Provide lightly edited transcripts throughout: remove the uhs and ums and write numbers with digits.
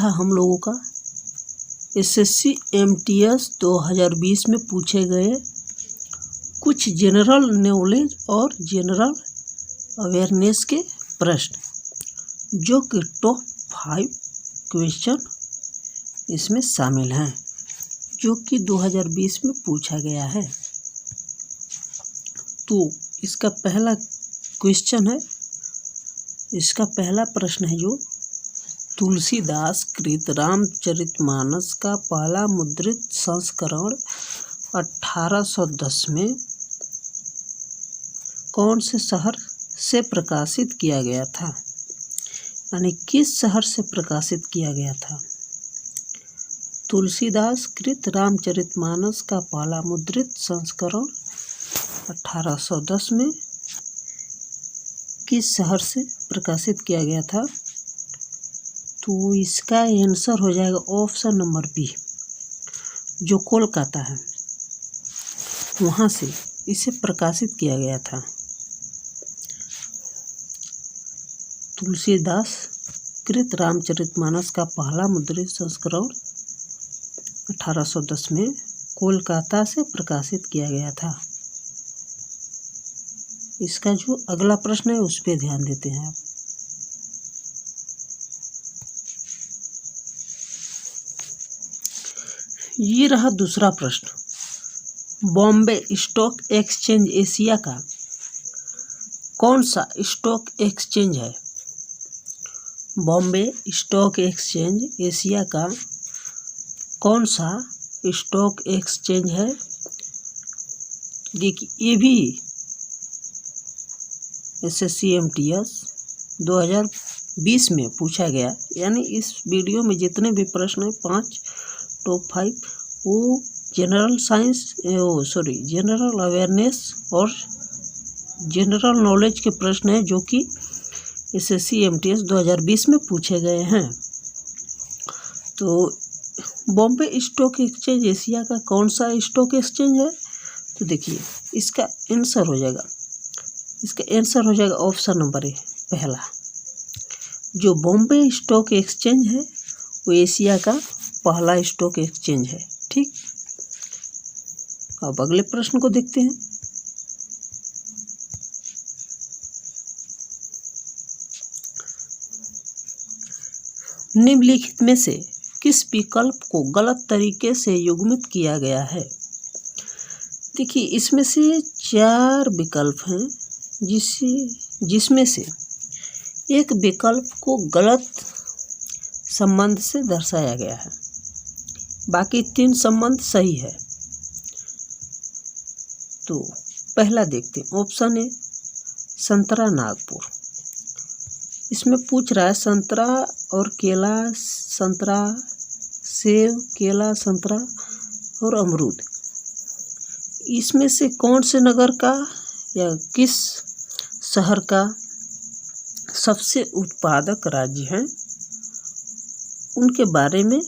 हम लोगों का एसएससी एमटीएस 2020 में पूछे गए कुछ जनरल नॉलेज और जनरल अवेयरनेस के प्रश्न, जो कि टॉप 5 क्वेश्चन इसमें शामिल हैं, जो कि 2020 में पूछा गया है। तो इसका पहला क्वेश्चन है, इसका पहला प्रश्न है जो तुलसीदास कृत रामचरितमानस का पहला मुद्रित संस्करण 1810 में कौन से शहर से प्रकाशित किया गया था, यानी किस शहर से प्रकाशित किया गया था। तुलसीदास कृत रामचरितमानस का पहला मुद्रित संस्करण 1810 में किस शहर से प्रकाशित किया गया था। तो इसका आंसर हो जाएगा ऑप्शन नंबर बी, जो कोलकाता है, वहाँ से इसे प्रकाशित किया गया था। तुलसीदास कृत रामचरितमानस का पहला मुद्रित संस्करण 1810 में कोलकाता से प्रकाशित किया गया था। इसका जो अगला प्रश्न है उस पर ध्यान देते हैं आप। ये रहा दूसरा प्रश्न, बॉम्बे स्टॉक एक्सचेंज एशिया का कौन सा स्टॉक एक्सचेंज है। बॉम्बे स्टॉक एक्सचेंज एशिया का कौन सा स्टॉक एक्सचेंज है। देखिए, ये भी एसएससी एमटीएस 2020 में पूछा गया, यानी इस वीडियो में जितने भी प्रश्न हैं 5 टॉप 5 वो जनरल साइंस जनरल अवेयरनेस और जनरल नॉलेज के प्रश्न हैं, जो कि एसएससी एमटीएस 2020 में पूछे गए हैं। तो बॉम्बे स्टॉक एक्सचेंज एशिया का कौन सा स्टॉक एक्सचेंज है। तो देखिए, इसका आंसर हो जाएगा ऑप्शन नंबर ए, पहला। जो बॉम्बे स्टॉक एक्सचेंज है वो एशिया का पहला स्टॉक एक्सचेंज है। ठीक, अब अगले प्रश्न को देखते हैं। निम्नलिखित में से किस विकल्प को गलत तरीके से युग्मित किया गया है। देखिए, इसमें से 4 विकल्प हैं, जिसमें से एक विकल्प को गलत संबंध से दर्शाया गया है, बाकी 3 संबंध सही है। तो पहला देखते हैं, ऑप्शन ए संतरा नागपुर। इसमें पूछ रहा है संतरा और केला, संतरा सेब, केला, संतरा और अमरूद, इसमें से कौन से नगर का या किस शहर का सबसे उत्पादक राज्य है, उनके बारे में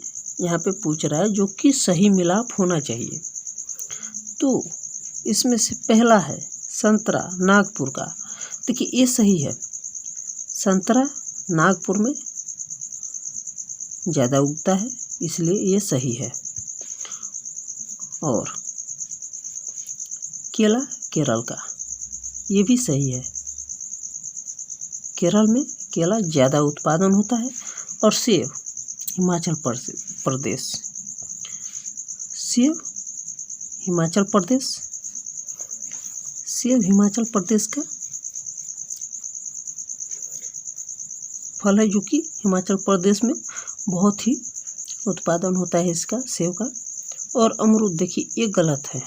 यहाँ पे पूछ रहा है, जो कि सही मिलाप होना चाहिए। तो इसमें से पहला है संतरा नागपुर का। देखिए, ये सही है, संतरा नागपुर में ज़्यादा उगता है, इसलिए ये सही है। और केला केरल का, ये भी सही है, केरल में केला ज़्यादा उत्पादन होता है। और सेब हिमाचल प्रदेश, सेब हिमाचल प्रदेश का फल है, जो कि हिमाचल प्रदेश में बहुत ही उत्पादन होता है इसका, सेब का। और अमरूद, देखिए ये गलत है,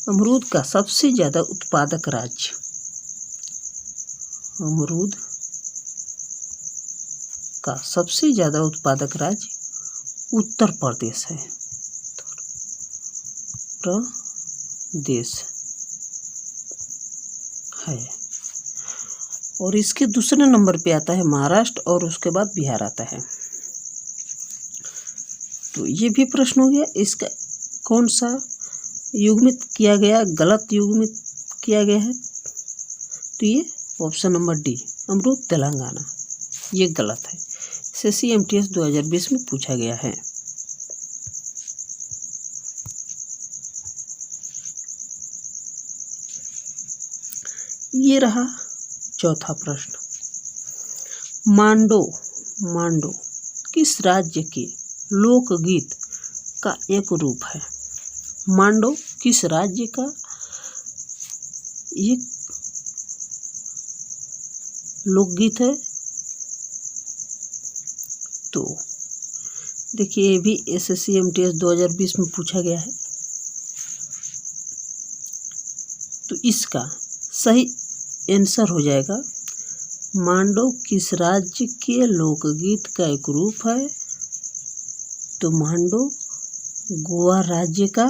अमरूद का सबसे ज़्यादा उत्पादक राज्य, अमरूद का सबसे ज़्यादा उत्पादक राज्य उत्तर प्रदेश है, प्रदेश है। और इसके दूसरे नंबर पे आता है महाराष्ट्र और उसके बाद बिहार आता है। तो ये भी प्रश्न हो गया, इसका कौन सा युग्मित किया गया, गलत युग्मित किया गया है। तो ये ऑप्शन नंबर डी, अमरूद तेलंगाना, ये गलत है। SSC MTS 2020 में पूछा गया है। ये रहा चौथा प्रश्न। मांडो किस राज्य के लोकगीत का एक रूप है? मांडो किस राज्य का एक लोकगीत है? तो देखिए, ये भी SSC MTS 2020 में पूछा गया है। तो इसका सही आंसर हो जाएगा, मांडो किस राज्य के लोकगीत का एक रूप है? तो मांडो गोवा राज्य का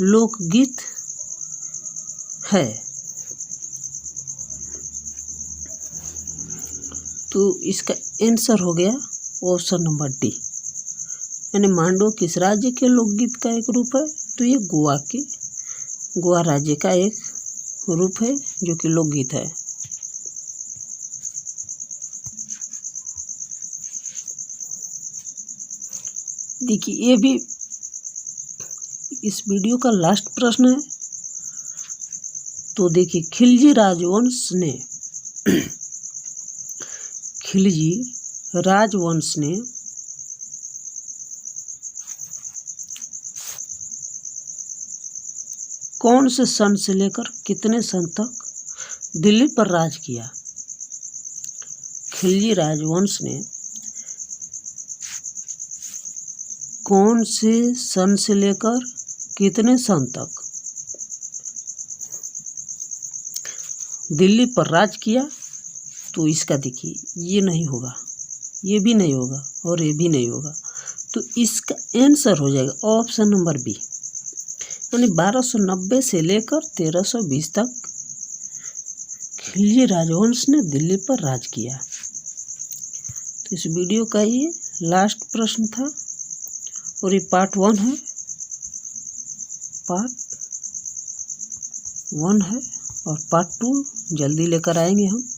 लोकगीत है। तो इसका आंसर हो गया ऑप्शन नंबर डी, यानी मांडो किस राज्य के लोकगीत का एक रूप है? तो ये गोवा राज्य का एक रूप है जो कि लोकगीत है। देखिए, ये भी इस वीडियो का लास्ट प्रश्न है। तो देखिए, खिलजी राजवंश ने कौन से सन से लेकर कितने सन तक दिल्ली पर राज किया? खिलजी राजवंश ने कौन से सन से लेकर कितने सन तक दिल्ली पर राज किया? तो इसका देखिए, ये नहीं होगा, ये भी नहीं होगा और ये भी नहीं होगा। तो इसका आंसर हो जाएगा ऑप्शन नंबर बी, यानी 1290 से लेकर 1320 तक खिलजी राजवंश ने दिल्ली पर राज किया। तो इस वीडियो का ये लास्ट प्रश्न था और ये पार्ट 1 है, और पार्ट 2 जल्दी लेकर आएंगे हम।